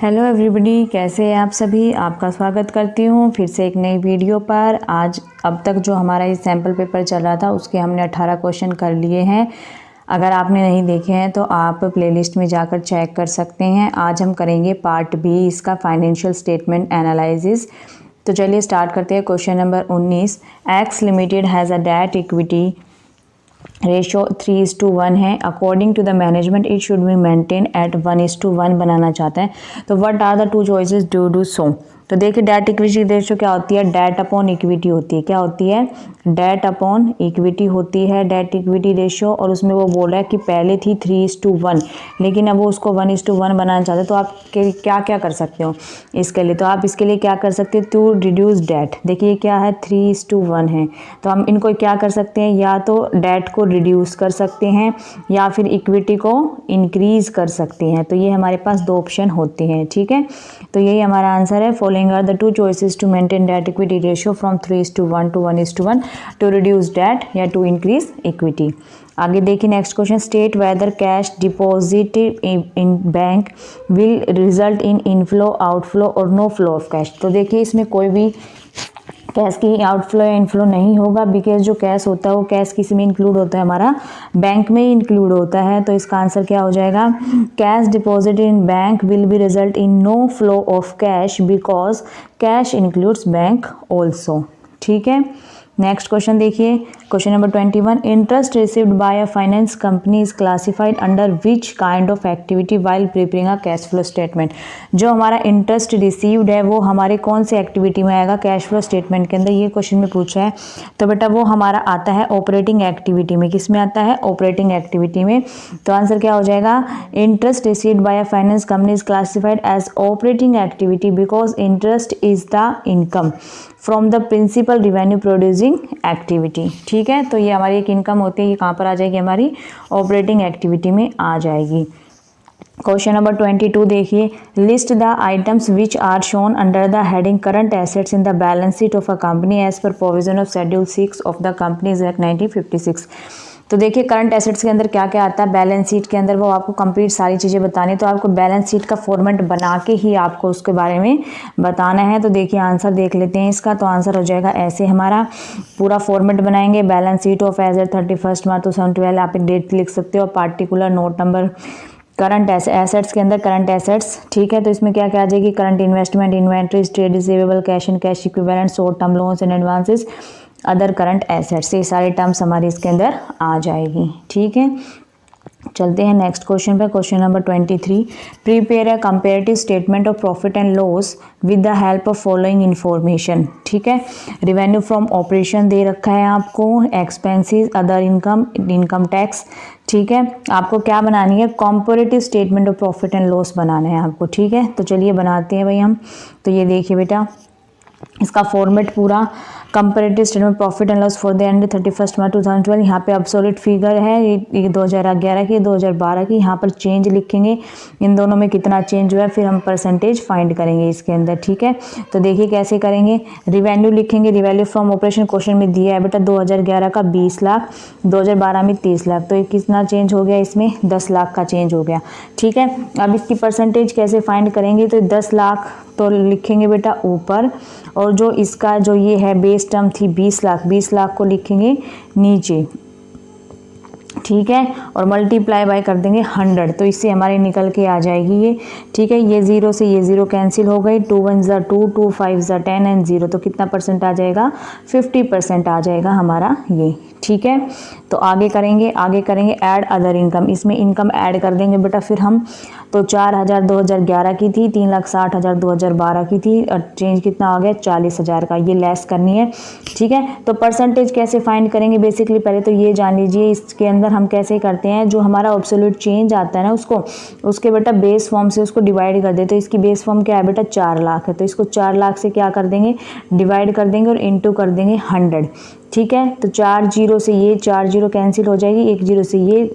Hello everybody, कैसे हैं आप सभी। आपका स्वागत करती हूँ फिर से एक नई वीडियो पर। आज अब तक जो हमारा ये सैम्पल पेपर चल रहा था उसके हमने 18 क्वेश्चन कर लिए हैं। अगर आपने नहीं देखे हैं तो आप प्लेलिस्ट में जाकर चेक कर सकते हैं। आज हम करेंगे पार्ट बी इसका, फाइनेंशियल स्टेटमेंट एनालिसिस। तो चलिए स्टार्ट करते हैं। Question number 19, X limited has a debt equity ratio 3:1 है। According to the management it should be maintain at 1:1 बनाना चाहते हैं। तो what are the two choices to do so. तो देखिए डेट इक्विटी रेशो क्या होती है, डेट अपॉन इक्विटी होती है। क्या होती है, डेट अपॉन इक्विटी होती है डेट इक्विटी रेशो। और उसमें वो बोल रहा है कि पहले थी 3:1, लेकिन अब वो उसको 1:1 बनाना चाहते हैं। तो आप क्या क्या कर सकते हो इसके लिए। तो आप इसके लिए क्या कर सकते हो, टू रिड्यूस डेट। देखिए क्या है, 3:1 है। तो हम इनको क्या कर सकते हैं, या तो डेट को रिड्यूस कर सकते हैं या फिर इक्विटी को इंक्रीज कर सकते हैं। तो ये हमारे पास दो ऑप्शन होते हैं, ठीक है। तो यही हमारा आंसर है। Following are the two choices to maintain debt equity ratio from 3:1 to 1:1, to reduce debt या टू इंक्रीज इक्विटी। आगे देखिए next question, state whether cash deposit in bank will result in inflow, outflow और no flow of cash. तो देखिए इसमें कोई भी cash की आउटफ्लो या इनफ्लो नहीं होगा, बिकॉज जो कैश होता है वो कैश किसी में इंक्लूड होता है, हमारा बैंक में इंक्लूड होता है। तो इसका आंसर क्या हो जाएगा, cash deposit in bank will be result in no flow of cash because cash includes bank also, ठीक है। नेक्स्ट क्वेश्चन देखिए, question number 21, interest received by a finance company is classified under which kind of activity while preparing a cash flow statement. जो हमारा interest received है वो हमारे कौन से एक्टिविटी में आएगा, कैश फ्लो स्टेटमेंट के अंदर। ये क्वेश्चन में पूछा है। तो बेटा वो हमारा आता है ऑपरेटिंग एक्टिविटी में। किस में आता है, ऑपरेटिंग एक्टिविटी में। तो आंसर क्या हो जाएगा, interest received by a finance company is classified as operating activity because interest is the income from the principal revenue producing activity, ठीक है। तो ये हमारी एक इनकम होती है, ये कहाँ पर आ जाएगी, हमारी ऑपरेटिंग एक्टिविटी में आ जाएगी। क्वेश्चन नंबर 22 देखिए, list the items which are shown under the heading current assets in the balance sheet of a company as per provision of schedule 6 of the companies act 1956। तो देखिए current assets के अंदर क्या क्या आता है, balance sheet के अंदर वो आपको कंप्लीट सारी चीज़ें बतानी है। तो आपको बैलेंस शीट का फॉर्मेट बना के ही आपको उसके बारे में बताना है। तो देखिए आंसर देख लेते हैं इसका। तो आंसर हो जाएगा ऐसे, हमारा पूरा फॉर्मेट बनाएंगे, balance sheet of as at 31 March 2012, आप डेट लिख सकते हो, particular note number, current assets के अंदर करंट एसेट्स, ठीक है। तो इसमें क्या क्या आ जाएगी, current investment, inventories, trade receivable, cash and cash equivalent, short term loans and advances, other current assets. ये सारे टर्म्स हमारे इसके अंदर आ जाएगी, ठीक है। चलते हैं नेक्स्ट क्वेश्चन पर। Question number 23, prepare a comparative statement of profit and loss with the help of following information, ठीक है। रेवेन्यू फ्रॉम ऑपरेशन दे रखा है आपको, expenses, other income, income tax, ठीक है। आपको क्या बनानी है, comparative statement of profit and loss बनाना है आपको, ठीक है। तो चलिए बनाते हैं भाई हम। तो ये देखिए बेटा, इसका फॉर्मेट पूरा, comparative statement profit and loss for the end 31 March 2012। यहाँ पे एब्सोल्यूट फिगर है, ये 2011 की, 2012 की। यहाँ पर चेंज लिखेंगे, इन दोनों में कितना चेंज हुआ है, फिर हम परसेंटेज फाइंड करेंगे इसके अंदर, ठीक है। तो देखिए कैसे करेंगे, रिवेन्यू लिखेंगे, रिवेन्यू फ्रॉम ऑपरेशन क्वेश्चन में दिया है बेटा 2011 का 20 लाख, 2012 में 30 लाख। तो ये कितना चेंज हो गया, इसमें 10 लाख का चेंज हो गया, ठीक है। अब इसकी परसेंटेज कैसे फाइंड करेंगे, तो 10 लाख तो लिखेंगे बेटा ऊपर, और जो इसका जो ये है बेस टर्म थी 20 लाख, 20 लाख को लिखेंगे नीचे, ठीक है। और मल्टीप्लाई बाय कर देंगे 100, तो इससे हमारे निकल के आ जाएगी ये, ठीक है। ये 0 से ये 0 कैंसिल हो गई, 2 1 ज़ा 2, 2 5 ज़ा 10 एंड 0। तो कितना परसेंट आ जाएगा, 50% आ जाएगा हमारा ये, ठीक है। तो आगे करेंगे ऐड अदर इनकम। इसमें इनकम ऐड कर देंगे बेटा फिर हम। तो 4,000 2011 की थी, 3,60,000 2012 की थी, और चेंज कितना आ गया, 40,000 का। ये लेस करनी है, ठीक है। तो परसेंटेज कैसे फाइंड करेंगे, बेसिकली पहले तो ये जान लीजिए, इसके अंदर हम कैसे करते हैं, जो हमारा एब्सोल्यूट चेंज आता है ना उसके बेटा बेस फॉर्म से उसको डिवाइड कर देते। तो इसकी बेस फॉर्म क्या है बेटा, 4 लाख है। तो इसको 4 लाख से क्या कर देंगे, डिवाइड कर देंगे और इंटू कर देंगे 100, ठीक है। तो 4 0 से ये 4 0 कैंसिल हो जाएगी, 1 0 से ये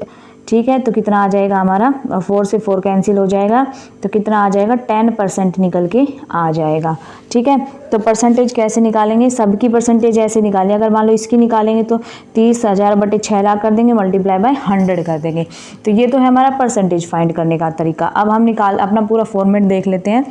ठीक है। तो कितना आ जाएगा हमारा, 4 से 4 कैंसिल हो जाएगा, तो कितना आ जाएगा 10% निकल के आ जाएगा। ठीक है। तो परसेंटेज कैसे निकालेंगे, सबकी परसेंटेज ऐसे निकालें। अगर मान लो इसकी निकालेंगे तो 30,000 बटे 6 लाख कर देंगे, मल्टीप्लाई बाय 100 कर देंगे। तो ये तो है हमारा परसेंटेज फाइंड करने का तरीका। अब हम अपना पूरा फॉर्मेट देख लेते हैं।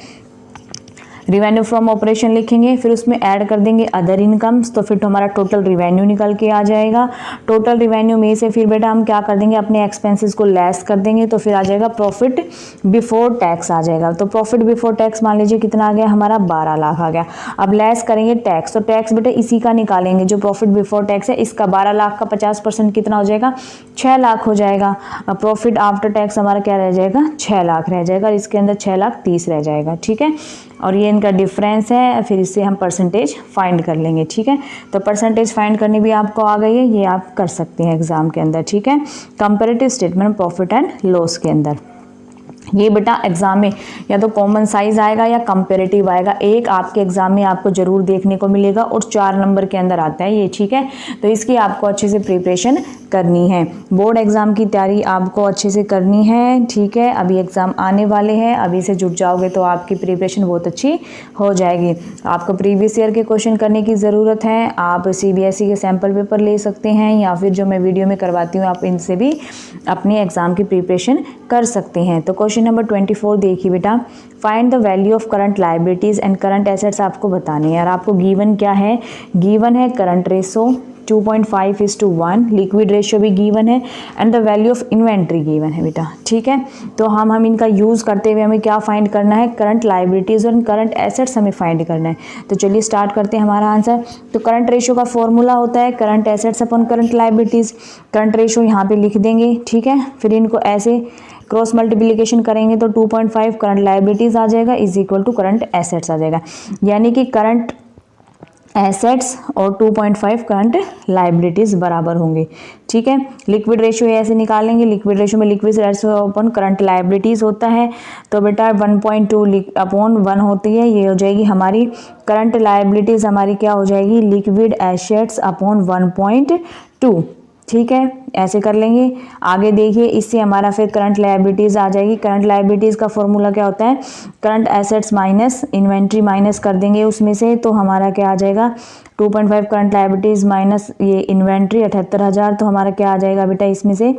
रिवेन्यू फ्रॉम ऑपरेशन लिखेंगे, फिर उसमें ऐड कर देंगे अदर इनकम्स, तो फिर तो हमारा टोटल रिवेन्यू निकल के आ जाएगा। टोटल रिवेन्यू में से फिर बेटा हम क्या कर देंगे, अपने एक्सपेंसेस को लेस कर देंगे, तो फिर आ जाएगा प्रॉफिट बिफोर टैक्स आ जाएगा। तो प्रॉफिट बिफोर टैक्स मान लीजिए कितना आ गया हमारा, 12 लाख आ गया। अब लेस करेंगे टैक्स, तो टैक्स बेटा इसी का निकालेंगे जो प्रॉफिट बिफोर टैक्स है, इसका 12 लाख का 50% कितना हो जाएगा, 6 लाख हो जाएगा। अब प्रॉफिट आफ्टर टैक्स हमारा क्या रह जाएगा, 6 लाख रह जाएगा, और इसके अंदर 6,30,000 रह जाएगा। ठीक है। और ये इनका डिफरेंस है, फिर इससे हम परसेंटेज फाइंड कर लेंगे। ठीक है। तो परसेंटेज फाइंड करनी भी आपको आ गई है, ये आप कर सकते हैं एग्जाम के अंदर। ठीक है। Comparative statement profit and loss के अंदर ये बेटा एग्जाम में या तो कॉमन साइज आएगा या कंपैरेटिव आएगा, एक आपके एग्जाम में आपको जरूर देखने को मिलेगा, और 4 नंबर के अंदर आता है ये। ठीक है। तो इसकी आपको अच्छे से प्रिपरेशन करनी है, बोर्ड एग्जाम की तैयारी आपको अच्छे से करनी है। ठीक है। अभी एग्जाम आने वाले हैं, अभी से जुट जाओगे तो आपकी प्रिपरेशन बहुत अच्छी हो जाएगी। आपको प्रीवियस ईयर के क्वेश्चन करने की ज़रूरत है, आप CBSE के सैम्पल पेपर ले सकते हैं, या फिर जो मैं वीडियो में करवाती हूँ आप इनसे भी अपने एग्जाम की प्रिपरेशन कर सकते हैं। तो क्वेश्चन नंबर 24 देखिए बेटा, find the value of current liabilities and current assets आपको बताने हैं। और आपको गिवन क्या है, गिवन है करंट रेशो 2.5:1, लिक्विड रेशियो भी गिवन है, and the value of inventory given है बेटा। ठीक है। तो हम इनका यूज़ करते हुए हमें क्या फाइंड करना है, करंट लाइबिलिटीज़ और करंट एसेट्स हमें फाइंड करना है। तो चलिए स्टार्ट करते हैं हमारा आंसर। तो करंट रेशियो का फॉर्मूला होता है current assets upon current liabilities. Current ratio यहाँ पे लिख देंगे। ठीक है। फिर इनको ऐसे क्रॉस मल्टीप्लिकेशन करेंगे तो 2.5 करंट लाइबिलिटीज़ आ जाएगा is equal to current assets आ जाएगा, यानी कि करंट एसेट्स और 2.5 करंट लाइबिलिटीज बराबर होंगे। ठीक है। लिक्विड रेशियो ऐसे निकालेंगे, लिक्विड रेशियो में liquid ratio upon current liabilities होता है, तो बेटा 1.2 अपॉन 1 होती है, ये हो जाएगी हमारी करंट लाइबिलिटीज, हमारी क्या हो जाएगी, लिक्विड एसेट्स अपॉन 1.2। ठीक है। ऐसे कर लेंगे। आगे देखिए, इससे हमारा फिर करंट लायबिलिटीज़ आ जाएगी। करंट लायबिलिटीज़ का फॉर्मूला क्या होता है, current assets minus inventory minus कर देंगे उसमें से, तो हमारा क्या आ जाएगा 2.5 करंट लायबिलिटीज़ माइनस ये इन्वेंट्री 78,000, तो हमारा क्या आ जाएगा बेटा इसमें से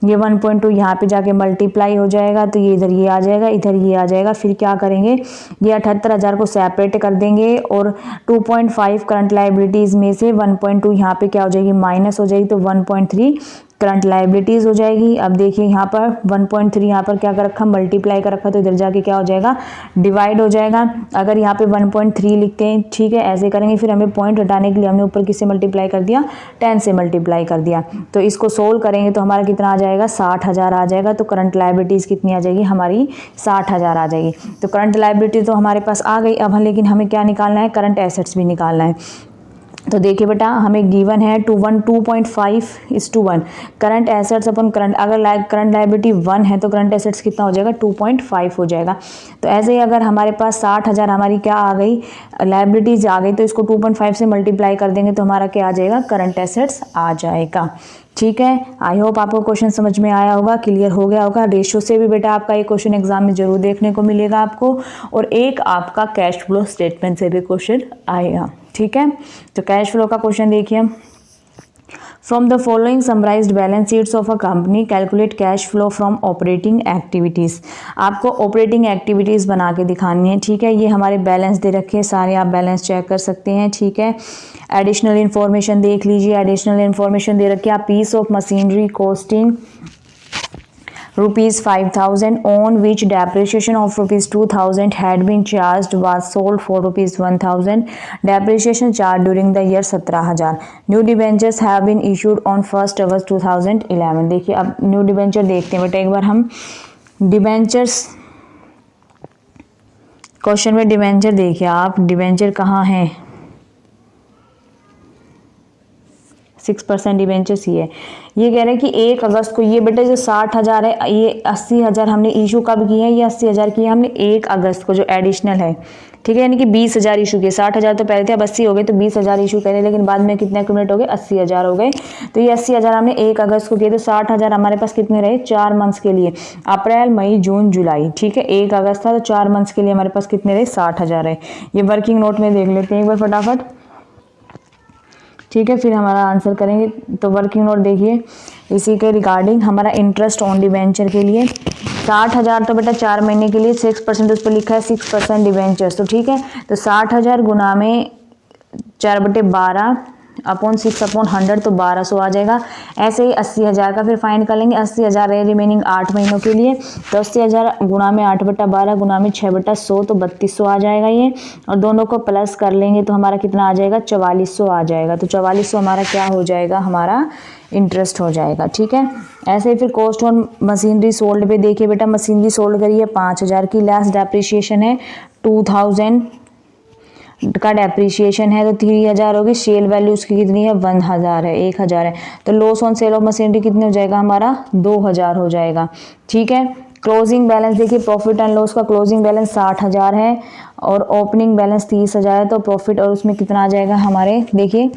ये 1.2 यहाँ पे जाके मल्टीप्लाई हो जाएगा, तो ये इधर ये आ जाएगा, इधर ये आ जाएगा। फिर क्या करेंगे, ये 78,000 को सेपरेट कर देंगे, और 2.5 करंट लायबिलिटीज़ में से 1.2 यहाँ पे क्या हो जाएगी, माइनस हो जाएगी, तो 1.3 करंट लायबिलिटीज़ हो जाएगी। अब देखिए यहाँ पर 1.3 यहाँ पर क्या कर रखा, मल्टीप्लाई कर रखा, तो इधर जाके क्या हो जाएगा, डिवाइड हो जाएगा। अगर यहाँ पे 1.3 लिखते हैं, ठीक है, ऐसे करेंगे। फिर हमें पॉइंट हटाने के लिए हमने ऊपर किससे मल्टीप्लाई कर दिया, 10 से मल्टीप्लाई कर दिया। तो इसको सोल्व करेंगे तो हमारा कितना आ जाएगा, 60,000 आ जाएगा। तो करंट लायबिलिटीज़ कितनी आ जाएगी हमारी, 60,000 आ जाएगी। तो करंट लायबिलिटी तो हमारे पास आ गई। अब लेकिन हमें क्या निकालना है, करंट एसेट्स भी निकालना है। तो देखिए बेटा, हमें गिवन है 2.5:1 करंट एसेट्स अपन करंट, अगर करंट लायबिलिटी 1 है तो करंट एसेट्स कितना हो जाएगा, 2.5 हो जाएगा। तो ऐसे ही अगर हमारे पास 60,000 हमारी क्या आ गई, लायबिलिटीज आ गई, तो इसको 2.5 से मल्टीप्लाई कर देंगे तो हमारा क्या आ जाएगा, करंट एसेट्स आ जाएगा। ठीक है। आई होप आपको क्वेश्चन समझ में आया होगा, क्लियर हो गया होगा। रेशियो से भी बेटा आपका एक क्वेश्चन एग्जाम में जरूर देखने को मिलेगा आपको, और एक आपका कैश फ्लो स्टेटमेंट से भी क्वेश्चन आएगा। ठीक है। तो कैश फ्लो का क्वेश्चन देखिए, from the following summarised balance sheets of a company calculate cash flow from operating activities. आपको ऑपरेटिंग एक्टिविटीज़ बना के दिखानी है। ठीक है। ये हमारे बैलेंस दे रखे हैं सारे, आप बैलेंस चेक कर सकते हैं। ठीक है। एडिशनल इन्फॉर्मेशन देख लीजिए, एडिशनल इन्फॉर्मेशन दे रखी है, piece of machinery costing ₹5,000 on which depreciation of ₹2,000 had been charged was sold for ₹1,000. Depreciation charged during the year 17,000. New debentures have been issued on 1 August 2011. देखिए अब न्यू डिबेंचर देखते हैं बेटा एक बार हम। डिबेंचर्स क्वेश्चन में डिबेंचर देखिए आप, डिबेंचर कहाँ है, 6% डिबेंचर्स ही है। ये कह रहे हैं कि 1 अगस्त को ये बेटा जो 60,000 है, ये 80,000 हमने इशू कब किए हैं, ये 80,000 किए हमने 1 अगस्त को जो एडिशनल है, ठीक है, यानी कि 20,000 इशू किए। 60,000 तो पहले थे, अब 80 हो गए, तो 20,000 इशू करे, लेकिन बाद में कितने एक्यूमुलेट हो गए, 80,000 हो गए। तो ये 80,000 हमने 1 अगस्त को किए, तो 60,000 हमारे पास कितने रहे, 4 मंथ्स के लिए, अप्रैल मई जून जुलाई, ठीक है। 1 अगस्त था तो 4 मंथ्स के लिए हमारे पास कितने रहे, 60,000 है। ये वर्किंग नोट में देख लेते हैं एक बार फटाफट, ठीक है, फिर हमारा आंसर करेंगे। तो वर्किंग नोट देखिए, इसी के रिगार्डिंग हमारा इंटरेस्ट ऑन डिबेंचर के लिए 60,000 तो बेटा 4 महीने के लिए 6% उस पर लिखा है, 6% डिबेंचर्स, तो ठीक है। तो 60,000 गुना में 4/12 अपॉन 6/100 तो 1200 आ जाएगा। ऐसे ही 80,000 का फिर फाइंड कर लेंगे। 80,000 है रिमेनिंग 8 महीनों के लिए, तो 80,000 गुना में 8/12 गुना में 6/100 तो 3200 आ जाएगा ये, और दोनों को प्लस कर लेंगे तो हमारा कितना आ जाएगा, 4400 आ जाएगा। तो 4400 हमारा क्या हो जाएगा, हमारा इंटरेस्ट हो जाएगा, ठीक है। ऐसे ही फिर कॉस्ट ऑन मशीनरी सोल्ड पे देखिए बेटा, मशीनरी सोल्ड करिए 5,000 की, लास्ट डेप्रिसिएशन है 2000 का डेप्रीशिएशन है, तो 3,000 होगी। सेल वैल्यू उसकी कितनी है, 1,000 है, 1,000 है। तो loss on sale of machinery कितने हो जाएगा, हमारा 2,000 हो जाएगा, ठीक है। क्लोजिंग बैलेंस देखिए, प्रॉफिट एंड लॉस का क्लोजिंग बैलेंस 60,000 है और ओपनिंग बैलेंस 30,000 है। तो प्रॉफिट और उसमें कितना आ जाएगा हमारे, देखिए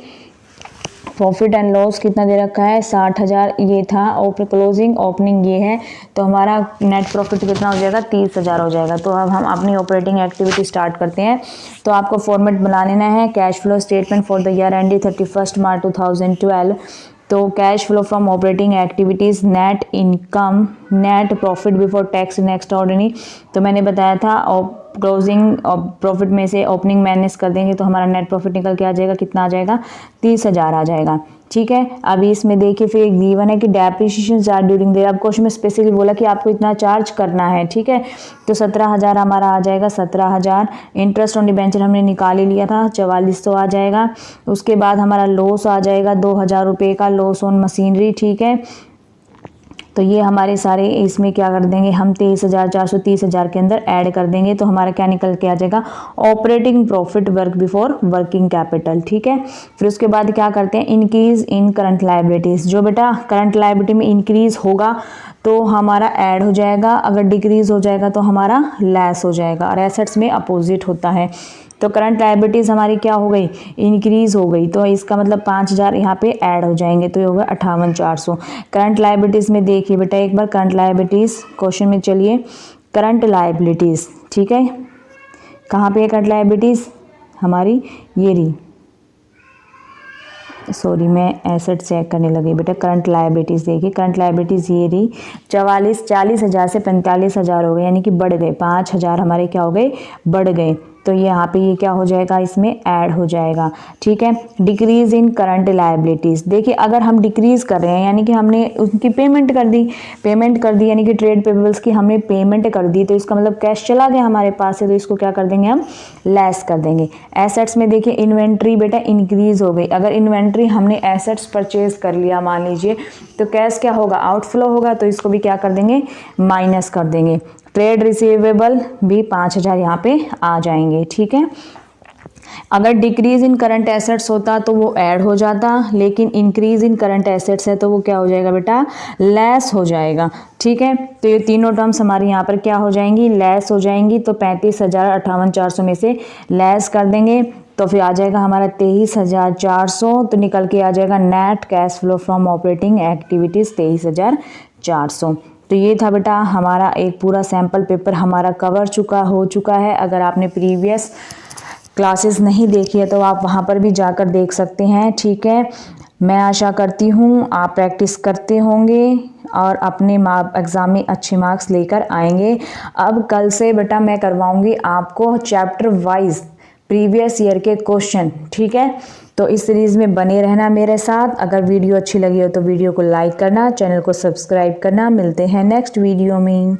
प्रॉफिट एंड लॉस कितना दे रखा है, 60,000 ये था, और क्लोजिंग ओपनिंग ये है, तो हमारा नेट प्रॉफिट कितना हो जाएगा, 30,000 हो जाएगा। तो अब हम अपनी ऑपरेटिंग एक्टिविटी स्टार्ट करते हैं। तो आपको फॉर्मेट बना लेना है, cash flow statement for the year ended 31 March 2012। तो cash flow from operating activities, net income, net profit before tax and extraordinary. तो मैंने बताया था, और क्लोजिंग प्रॉफिट में से ओपनिंग माइनस कर देंगे तो हमारा नेट प्रॉफिट निकल के आ जाएगा, कितना आ जाएगा, 30,000 आ जाएगा, ठीक है। अभी इसमें देखिए फिर एक गिवन है कि डेप्रिसिएशन चार्ज ड्यूरिंग द, अब क्वेश्चन में स्पेसिफिकली बोला कि आपको इतना चार्ज करना है, ठीक है। तो 17,000 हमारा आ जाएगा, 17,000। इंटरेस्ट ऑन डिबेंचर हमने निकाल ही लिया था, 4400 आ जाएगा। उसके बाद हमारा लॉस आ जाएगा 2,000 रुपये का, लॉस ऑन मशीनरी, ठीक है। तो ये हमारे सारे इसमें क्या कर देंगे हम, 23,400 30,000 के अंदर ऐड कर देंगे, तो हमारा क्या निकल के आ जाएगा, operating profit work before working capital, ठीक है। फिर उसके बाद क्या करते हैं, इंक्रीज इन करंट लायबिलिटीज़। जो बेटा करंट लायबिलिटी में इंक्रीज होगा तो हमारा ऐड हो जाएगा, अगर डिक्रीज हो जाएगा तो हमारा लेस हो जाएगा, और एसेट्स में अपोजिट होता है। तो करंट लायबिलिटीज़ हमारी क्या हो गई, इंक्रीज हो गई, तो इसका मतलब 5,000 यहाँ पे ऐड हो जाएंगे, तो ये होगा 58,400। करंट लायबिलिटीज़ में देखिए बेटा एक बार, करंट लायबिलिटीज़ क्वेश्चन में चलिए, करंट लायबिलिटीज़, ठीक है, कहाँ पे है करंट लायबिलिटीज़ हमारी, ये रही, सॉरी मैं एसेट चेक करने लगी बेटा। करंट लायबिलिटीज़ देखिए, करंट लायबिलिटीज़ ये रही, 40,000 से 45,000 हो गए, यानी कि बढ़ गए, 5,000 हमारे क्या हो गए, बढ़ गए। तो यहाँ पे ये क्या हो जाएगा, इसमें ऐड हो जाएगा, ठीक है। डिक्रीज इन करंट लायबिलिटीज़, देखिए अगर हम डिक्रीज कर रहे हैं यानी कि हमने उनकी पेमेंट कर दी यानी कि ट्रेड पेबल्स की हमने पेमेंट कर दी, तो इसका मतलब कैश चला गया हमारे पास से, तो इसको क्या कर देंगे हम, लेस कर देंगे। एसेट्स में देखिए इन्वेंट्री बेटा इंक्रीज हो गई, अगर इन्वेंट्री हमने एसेट्स परचेज कर लिया मान लीजिए, तो कैश क्या होगा, आउटफ्लो होगा, तो इसको भी क्या कर देंगे, माइनस कर देंगे। ट्रेड रिसीवेबल भी 5,000 यहाँ पे आ जाएंगे, ठीक है। अगर डिक्रीज इन करंट एसेट्स होता तो वो ऐड हो जाता, लेकिन इंक्रीज इन करंट एसेट्स है तो वो क्या हो जाएगा बेटा, लेस हो जाएगा, ठीक है। तो ये तीनों टर्म्स हमारी यहाँ पर क्या हो जाएंगी, लेस हो जाएंगी। तो 35,000 58,400 में से लेस कर देंगे तो फिर आ जाएगा हमारा 23,400, तो निकल के आ जाएगा net cash flow from operating activities 23,400। तो ये था बेटा हमारा एक पूरा सैम्पल पेपर हमारा कवर हो चुका है। अगर आपने प्रीवियस क्लासेस नहीं देखी है तो आप वहाँ पर भी जाकर देख सकते हैं, ठीक है। मैं आशा करती हूँ आप प्रैक्टिस करते होंगे और अपने एग्ज़ाम में अच्छे मार्क्स लेकर आएंगे। अब कल से बेटा मैं करवाऊँगी आपको चैप्टर वाइज प्रीवियस ईयर के क्वेश्चन, ठीक है। तो इस सीरीज़ में बने रहना मेरे साथ। अगर वीडियो अच्छी लगी हो तो वीडियो को लाइक करना, चैनल को सब्सक्राइब करना। मिलते हैं नेक्स्ट वीडियो में।